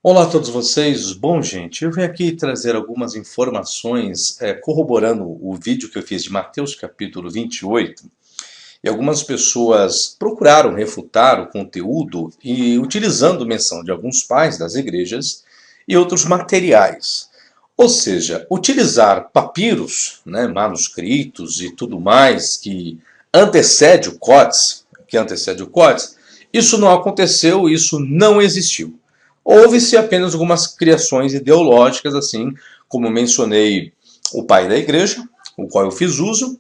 Olá a todos vocês. Bom, gente, eu vim aqui trazer algumas informações corroborando o vídeo que eu fiz de Mateus capítulo 28. E algumas pessoas procuraram refutar o conteúdo e utilizando menção de alguns pais das igrejas e outros materiais. Ou seja, utilizar papiros, né, manuscritos e tudo mais que antecede o Códice, isso não aconteceu, isso não existiu. Houve-se apenas algumas criações ideológicas, assim como mencionei o pai da igreja, o qual eu fiz uso,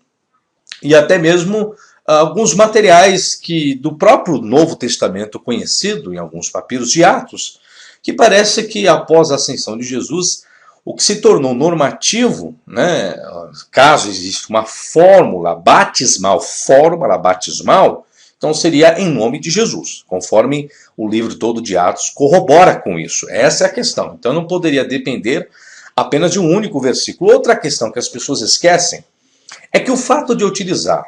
e até mesmo alguns materiais que do próprio Novo Testamento conhecido, em alguns papiros de Atos, que parece que após a ascensão de Jesus, o que se tornou normativo, né, caso exista uma fórmula batismal, então seria em nome de Jesus, conforme o livro todo de Atos corrobora com isso. Essa é a questão. Então não poderia depender apenas de um único versículo. Outra questão que as pessoas esquecem é que o fato de utilizar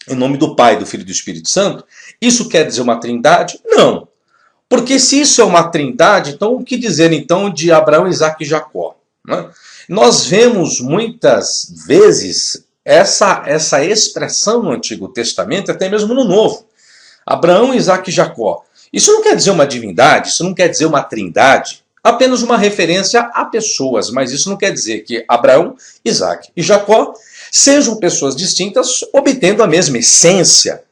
em nome do Pai, do Filho e do Espírito Santo, isso quer dizer uma trindade? Não. Porque se isso é uma trindade, então o que dizer então de Abraão, Isaque e Jacó? Né? Nós vemos muitas vezes essa expressão no Antigo Testamento, até mesmo no Novo. Abraão, Isaque e Jacó. Isso não quer dizer uma divindade, isso não quer dizer uma trindade, apenas uma referência a pessoas, mas isso não quer dizer que Abraão, Isaque e Jacó sejam pessoas distintas obtendo a mesma essência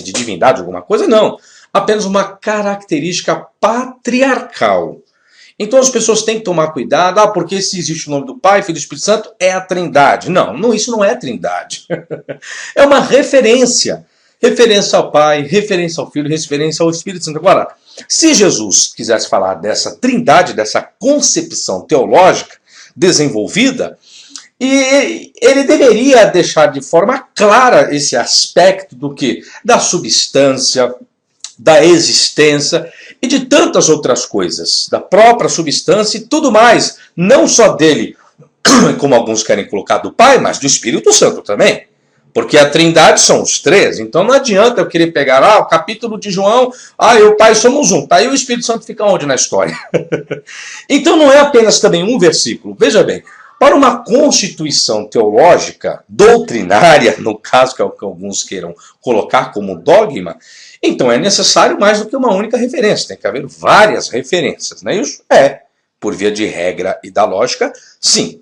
de divindade, alguma coisa, não. Apenas uma característica patriarcal. Então as pessoas têm que tomar cuidado, porque se existe o nome do Pai, Filho e Espírito Santo, é a trindade. Não, isso não é trindade. É uma referência. Referência ao Pai, referência ao Filho, referência ao Espírito Santo. Agora, se Jesus quisesse falar dessa trindade, dessa concepção teológica desenvolvida, e ele deveria deixar de forma clara esse aspecto do que? Da substância, da existência e de tantas outras coisas, da própria substância e tudo mais, não só dele, como alguns querem colocar do Pai, mas do Espírito Santo também. Porque a trindade são os três, então não adianta eu querer pegar o capítulo de João, e o Pai somos um, tá? E o Espírito Santo fica onde na história? Então não é apenas também um versículo, veja bem, para uma constituição teológica, doutrinária, no caso que alguns queiram colocar como dogma, então é necessário mais do que uma única referência, tem que haver várias referências, não é isso? Por via de regra e da lógica, sim.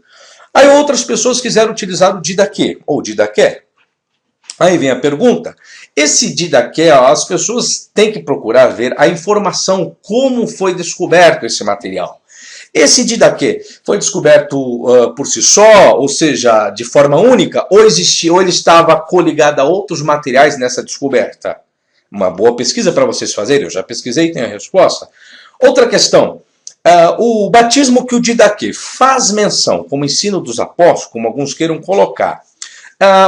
Aí outras pessoas quiseram utilizar o didaquê, ou didaqué. Aí vem a pergunta, esse didaqué, as pessoas têm que procurar ver a informação, como foi descoberto esse material. Esse didaquê foi descoberto por si só, ou seja, de forma única, ou ele estava coligado a outros materiais nessa descoberta? Uma boa pesquisa para vocês fazerem, eu já pesquisei e tenho a resposta. Outra questão, o batismo que o didaquê faz menção, como ensino dos apóstolos, como alguns queiram colocar,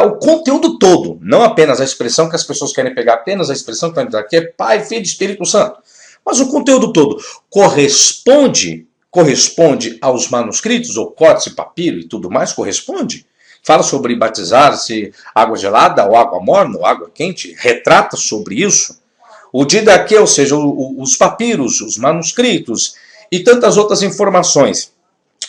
o conteúdo todo, não apenas a expressão que as pessoas querem pegar, apenas a expressão que está aqui é Pai, Filho e Espírito Santo, mas o conteúdo todo corresponde aos manuscritos, ou códice, papiro e tudo mais, corresponde? Fala sobre batizar-se água gelada ou água morna ou água quente, retrata sobre isso. O didaquê, ou seja, os papiros, os manuscritos e tantas outras informações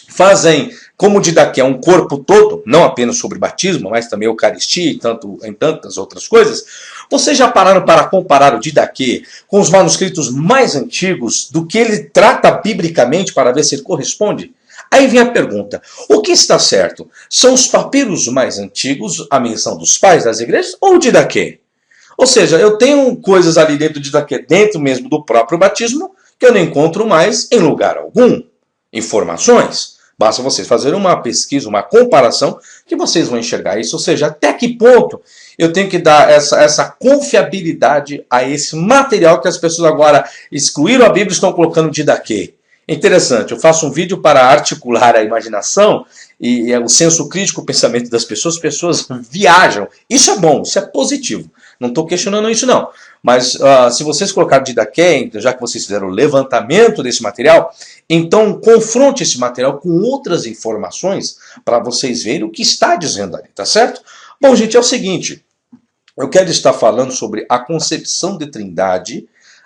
fazem, como o didaquê é um corpo todo, não apenas sobre batismo, mas também Eucaristia e em tantas outras coisas. Vocês já pararam para comparar o didaquê com os manuscritos mais antigos do que ele trata biblicamente para ver se ele corresponde? Aí vem a pergunta, o que está certo? São os papiros mais antigos, a menção dos pais das igrejas, ou o didaquê? Ou seja, eu tenho coisas ali dentro do didaquê, dentro mesmo do próprio batismo, que eu não encontro mais em lugar algum. Informações. Basta vocês fazerem uma pesquisa, uma comparação, que vocês vão enxergar isso. Ou seja, até que ponto eu tenho que dar essa confiabilidade a esse material que as pessoas agora excluíram a Bíblia e estão colocando didaquê. Interessante, eu faço um vídeo para articular a imaginação e o senso crítico, o pensamento das pessoas. As pessoas viajam. Isso é bom, isso é positivo. Não estou questionando isso não. Mas se vocês colocarem didaquê, já que vocês fizeram o levantamento desse material, então confronte esse material com outras informações para vocês verem o que está dizendo ali, tá certo? Bom, gente, é o seguinte, eu quero estar falando sobre a concepção de trindade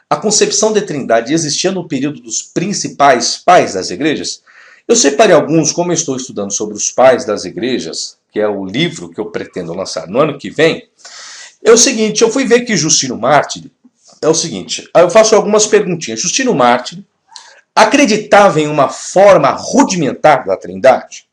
a concepção de trindade existia no período dos principais pais das igrejas? Eu separei alguns, como eu estou estudando sobre os pais das igrejas, que é o livro que eu pretendo lançar no ano que vem. É o seguinte, eu fui ver que Justino Mártir, é o seguinte, eu faço algumas perguntinhas. Justino Mártir acreditava em uma forma rudimentar da trindade?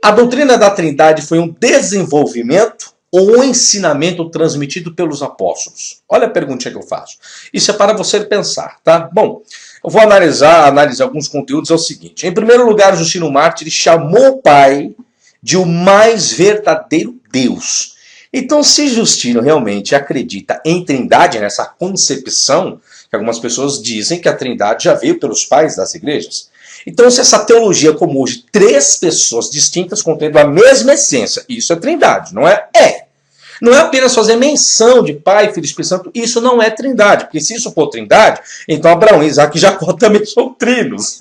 A doutrina da trindade foi um desenvolvimento ou um ensinamento transmitido pelos apóstolos? Olha a perguntinha que eu faço. Isso é para você pensar, tá? Bom, eu vou analisar alguns conteúdos. É o seguinte. Em primeiro lugar, Justino Mártir chamou o Pai de o mais verdadeiro Deus. Então, se Justino realmente acredita em trindade, nessa concepção, que algumas pessoas dizem que a trindade já veio pelos pais das igrejas. Então, se essa teologia como hoje, três pessoas distintas contendo a mesma essência, isso é trindade, não é? Não é apenas fazer menção de Pai, Filho e Espírito Santo, isso não é trindade, porque se isso for trindade, então Abraão, Isaac e Jacó também são trinos.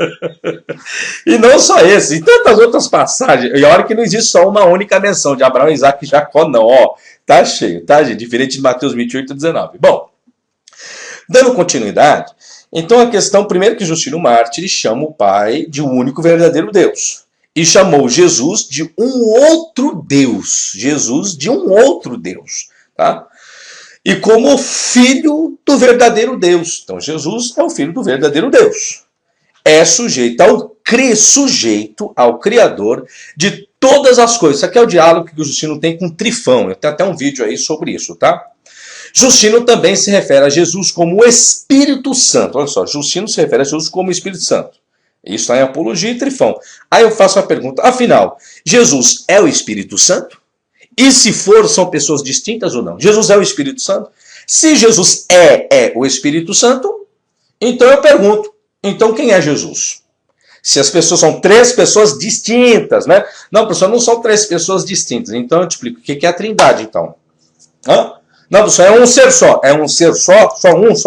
E não só esse, e tantas outras passagens, e olha que não existe só uma única menção de Abraão, Isaac e Jacó, não, ó, tá cheio, tá, gente? Diferente de Mateus 28, 19. Bom, dando continuidade, então a questão, primeiro que Justino Mártir chama o Pai de um único verdadeiro Deus. E chamou Jesus de um outro Deus. Jesus de um outro Deus. Tá? E como filho do verdadeiro Deus. Então Jesus é o filho do verdadeiro Deus. É sujeito ao Criador de todas as coisas. Isso aqui é o diálogo que o Justino tem com Trifão. Eu tenho até um vídeo aí sobre isso, tá? Justino também se refere a Jesus como o Espírito Santo. Olha só, Justino se refere a Jesus como o Espírito Santo. Isso está em Apologia e Trifão. Aí eu faço a pergunta, afinal, Jesus é o Espírito Santo? E se for, são pessoas distintas ou não? Jesus é o Espírito Santo? Se Jesus é o Espírito Santo, então eu pergunto, então quem é Jesus? Se as pessoas são três pessoas distintas, né? Não, professor, não são três pessoas distintas. Então eu te explico o que é a trindade, então. Hã? Não, professor, é um ser só. É um ser só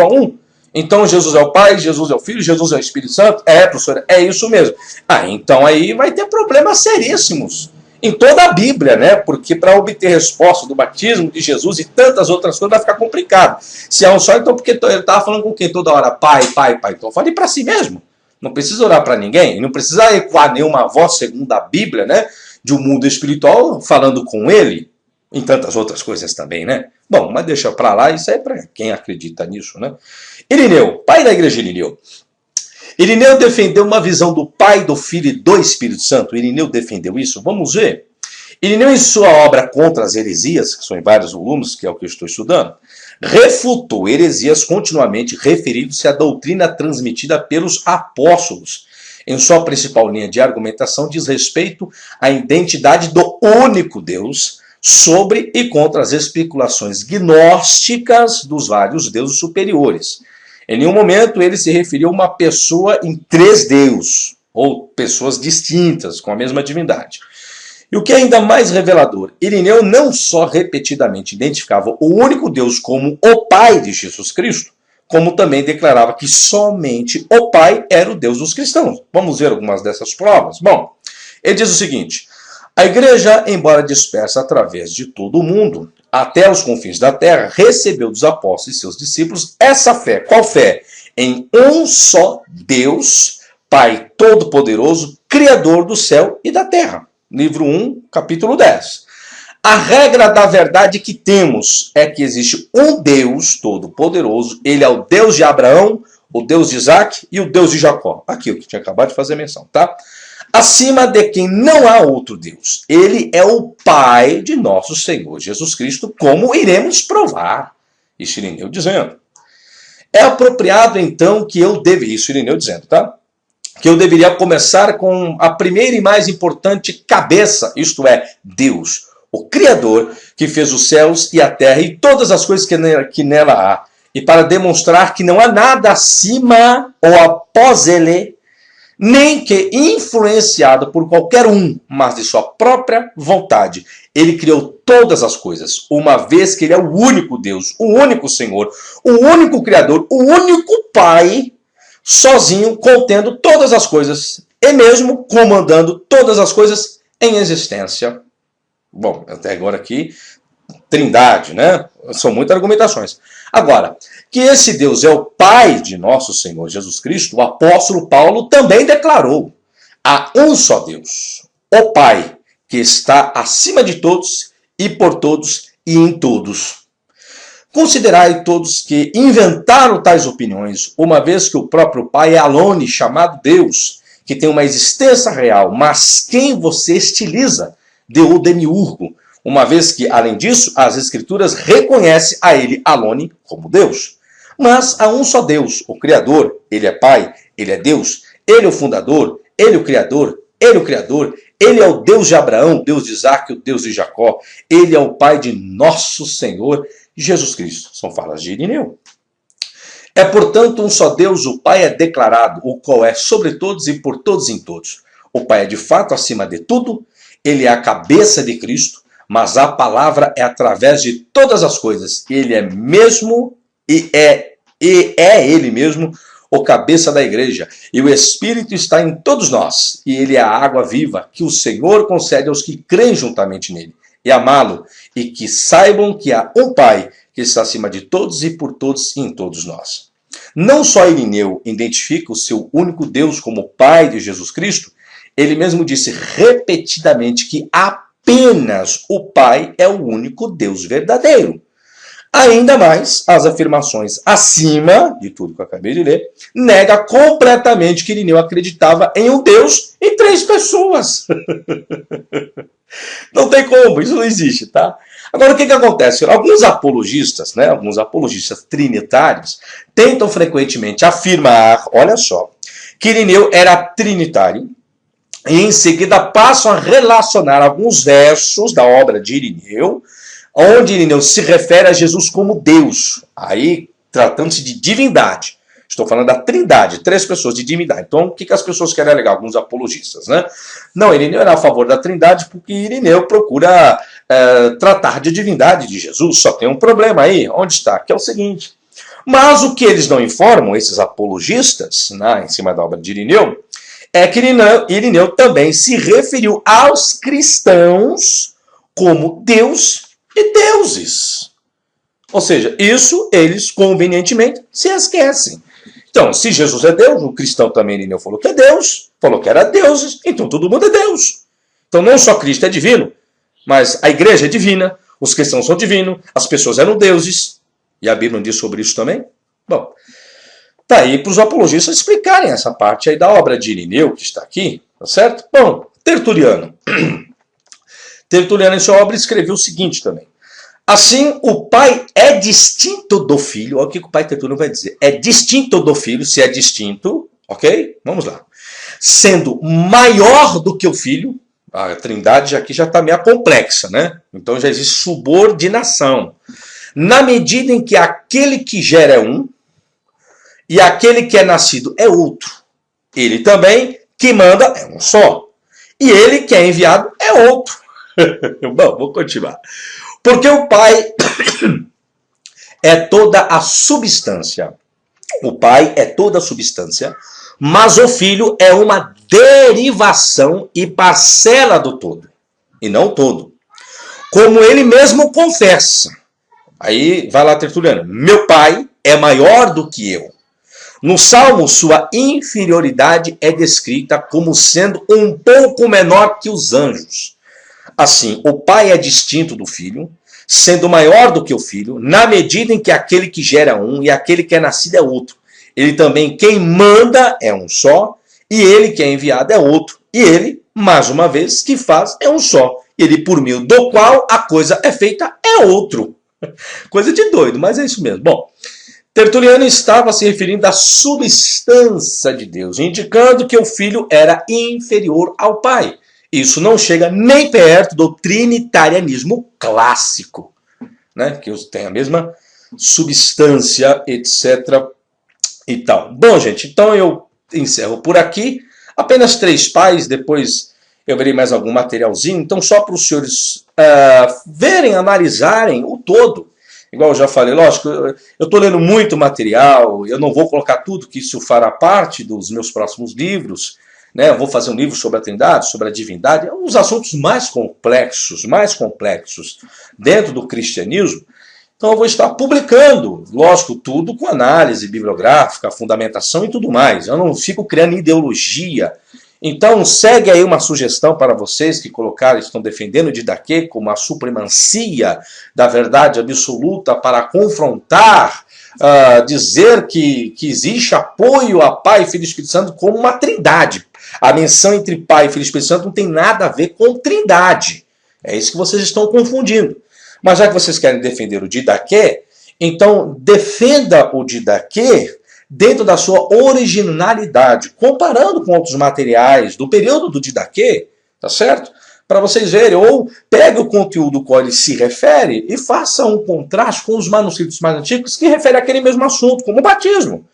um? Então Jesus é o Pai, Jesus é o Filho, Jesus é o Espírito Santo? É, professor, é isso mesmo. Ah, então aí vai ter problemas seríssimos em toda a Bíblia, né? Porque para obter resposta do batismo de Jesus e tantas outras coisas vai ficar complicado. Se é um só, então porque ele estava falando com quem toda hora? Pai, Pai, Pai. Então fale para si mesmo. Não precisa orar para ninguém, não precisa ecoar nenhuma voz segundo a Bíblia, né? De um mundo espiritual falando com ele. Em tantas outras coisas também, né? Bom, mas deixa pra lá, isso é para quem acredita nisso, né? Irineu, pai da igreja Irineu. Irineu defendeu uma visão do Pai, do Filho e do Espírito Santo. Irineu defendeu isso? Vamos ver. Irineu, em sua obra Contra as Heresias, que são em vários volumes, que é o que eu estou estudando, refutou heresias continuamente referindo-se à doutrina transmitida pelos apóstolos. Em sua principal linha de argumentação, diz respeito à identidade do único Deus, sobre e contra as especulações gnósticas dos vários deuses superiores. Em nenhum momento ele se referiu a uma pessoa em três deuses, ou pessoas distintas, com a mesma divindade. E o que é ainda mais revelador, Irineu não só repetidamente identificava o único Deus como o Pai de Jesus Cristo, como também declarava que somente o Pai era o Deus dos cristãos. Vamos ver algumas dessas provas? Bom, ele diz o seguinte: a igreja, embora dispersa através de todo o mundo, até os confins da terra, recebeu dos apóstolos e seus discípulos essa fé. Qual fé? Em um só Deus, Pai Todo-Poderoso, Criador do céu e da terra. Livro 1, capítulo 10. A regra da verdade que temos é que existe um Deus Todo-Poderoso. Ele é o Deus de Abraão, o Deus de Isaac e o Deus de Jacó. Aqui, o que tinha acabado de fazer menção, tá? Acima de quem não há outro Deus. Ele é o Pai de nosso Senhor Jesus Cristo, como iremos provar. Isso Irineu dizendo. É apropriado, então, que eu deveria... Isso Irineu dizendo, tá? Que eu deveria começar com a primeira e mais importante cabeça, isto é, Deus, o Criador, que fez os céus e a terra e todas as coisas que nela há. E para demonstrar que não há nada acima ou após ele, nem que influenciado por qualquer um, mas de sua própria vontade. Ele criou todas as coisas, uma vez que ele é o único Deus, o único Senhor, o único Criador, o único Pai, sozinho, contendo todas as coisas, e mesmo comandando todas as coisas em existência. Bom, até agora aqui, trindade, né? São muitas argumentações. Agora, que esse Deus é o Pai de nosso Senhor Jesus Cristo, o apóstolo Paulo também declarou: há um só Deus, o Pai, que está acima de todos e por todos e em todos. Considerai todos que inventaram tais opiniões, uma vez que o próprio Pai é alone, chamado Deus, que tem uma existência real, mas quem você estiliza, deu o demiurgo, uma vez que, além disso, as Escrituras reconhecem a ele, alone, como Deus. Mas há um só Deus, o Criador, ele é Pai, ele é Deus, ele é o fundador, ele é o Criador, ele é o Criador, ele é o Deus de Abraão, Deus de Isaac, o Deus de Jacó, ele é o Pai de nosso Senhor Jesus Cristo. São falas de Irineu. É, portanto, um só Deus, o Pai é declarado, o qual é sobre todos e por todos e em todos. O Pai é de fato acima de tudo, ele é a cabeça de Cristo, mas a palavra é através de todas as coisas. Ele é mesmo e é ele mesmo o cabeça da igreja. E o Espírito está em todos nós, e ele é a água viva que o Senhor concede aos que creem juntamente nele. E amá-lo, e que saibam que há um Pai que está acima de todos e por todos e em todos nós. Não só Irineu identifica o seu único Deus como Pai de Jesus Cristo, ele mesmo disse repetidamente que apenas o Pai é o único Deus verdadeiro. Ainda mais, as afirmações acima de tudo que eu acabei de ler, nega completamente que Irineu acreditava em um Deus e 3 pessoas. Não tem como, isso não existe, tá? Agora, o que acontece? Alguns apologistas trinitários, tentam frequentemente afirmar, olha só, que Irineu era trinitário, e em seguida passam a relacionar alguns versos da obra de Irineu, onde Irineu se refere a Jesus como Deus, aí tratando-se de divindade. Estou falando da trindade, 3 pessoas de divindade. Então, o que as pessoas querem alegar? Alguns apologistas, né? Não, Irineu era a favor da trindade porque Irineu procura tratar de divindade de Jesus. Só tem um problema aí, onde está? Que é o seguinte. Mas o que eles não informam, esses apologistas, né, em cima da obra de Irineu, é que Irineu também se referiu aos cristãos como Deus e deuses. Ou seja, isso eles convenientemente se esquecem. Então, se Jesus é Deus, o cristão também, Irineu, falou que é Deus, falou que era deuses, então todo mundo é Deus. Então não só Cristo é divino, mas a igreja é divina, os cristãos são divinos, as pessoas eram deuses. E a Bíblia não diz sobre isso também? Bom, tá aí para os apologistas explicarem essa parte aí da obra de Irineu, que está aqui, tá certo? Bom, Tertuliano. Tertuliano, em sua obra, escreveu o seguinte também. Assim, o pai é distinto do filho. Olha o que o pai Tertuliano vai dizer. É distinto do filho, se é distinto, ok? Vamos lá. Sendo maior do que o filho, a trindade aqui já está meio complexa, né? Então já existe subordinação. Na medida em que aquele que gera é um, e aquele que é nascido é outro. Ele também, que manda, é um só. E ele que é enviado é outro. Bom, vou continuar. Porque o Pai é toda a substância. O Pai é toda a substância, mas o Filho é uma derivação e parcela do todo, e não todo. Como ele mesmo confessa. Aí vai lá Tertuliano. Meu Pai é maior do que eu. No Salmo, sua inferioridade é descrita como sendo um pouco menor que os anjos. Assim, o Pai é distinto do Filho, sendo maior do que o Filho, na medida em que aquele que gera um e aquele que é nascido é outro. Ele também, quem manda é um só, e ele que é enviado é outro. E ele, mais uma vez, que faz é um só. Ele, por meio do qual a coisa é feita, é outro. Coisa de doido, mas é isso mesmo. Bom, Tertuliano estava se referindo à substância de Deus, indicando que o Filho era inferior ao Pai. Isso não chega nem perto do trinitarianismo clássico, né? Que tem a mesma substância, etc. e tal. Bom, gente, então eu encerro por aqui. Apenas 3 pais, depois eu verei mais algum materialzinho. Então, só para os senhores verem, analisarem o todo. Igual eu já falei, lógico, eu estou lendo muito material, eu não vou colocar tudo, que isso fará parte dos meus próximos livros, né? Eu vou fazer um livro sobre a Trindade, sobre a divindade, os assuntos mais complexos dentro do cristianismo. Então eu vou estar publicando, lógico, tudo com análise bibliográfica, fundamentação e tudo mais. Eu não fico criando ideologia. Então segue aí uma sugestão para vocês que colocaram, estão defendendo o Didaquê como a supremacia da verdade absoluta para confrontar, dizer que existe apoio a Pai, Filho e Espírito Santo como uma trindade. A menção entre Pai, Filho e Espírito Santo não tem nada a ver com trindade. É isso que vocês estão confundindo. Mas já que vocês querem defender o Didaquê, então defenda o Didaquê dentro da sua originalidade, comparando com outros materiais do período do Didaquê, tá certo? Para vocês verem, ou pegue o conteúdo ao qual ele se refere e faça um contraste com os manuscritos mais antigos que referem àquele mesmo assunto, como o batismo.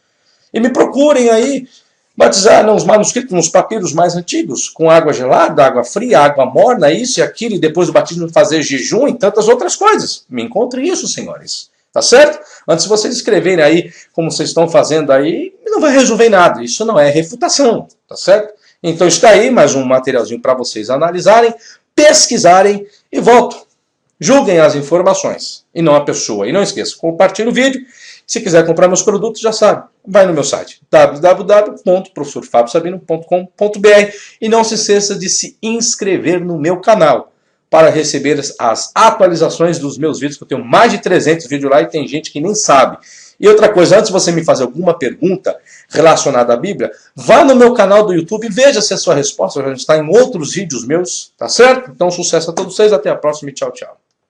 E me procurem aí batizar nos manuscritos, nos papiros mais antigos, com água gelada, água fria, água morna, isso e aquilo, e depois do batismo fazer jejum e tantas outras coisas. Me encontrem isso, senhores. Tá certo? Antes de vocês escreverem aí, como vocês estão fazendo aí, não vai resolver nada. Isso não é refutação, tá certo? Então está aí mais um materialzinho para vocês analisarem, pesquisarem e volto. Julguem as informações e não a pessoa. E não esqueça, compartilhe o vídeo. Se quiser comprar meus produtos, já sabe, vai no meu site www.professorfabiosabino.com.br e não se esqueça de se inscrever no meu canal para receber as atualizações dos meus vídeos, que eu tenho mais de 300 vídeos lá e tem gente que nem sabe. E outra coisa, antes de você me fazer alguma pergunta relacionada à Bíblia, vá no meu canal do YouTube e veja se a sua resposta já está em outros vídeos meus, tá certo? Então sucesso a todos vocês, até a próxima e tchau, tchau.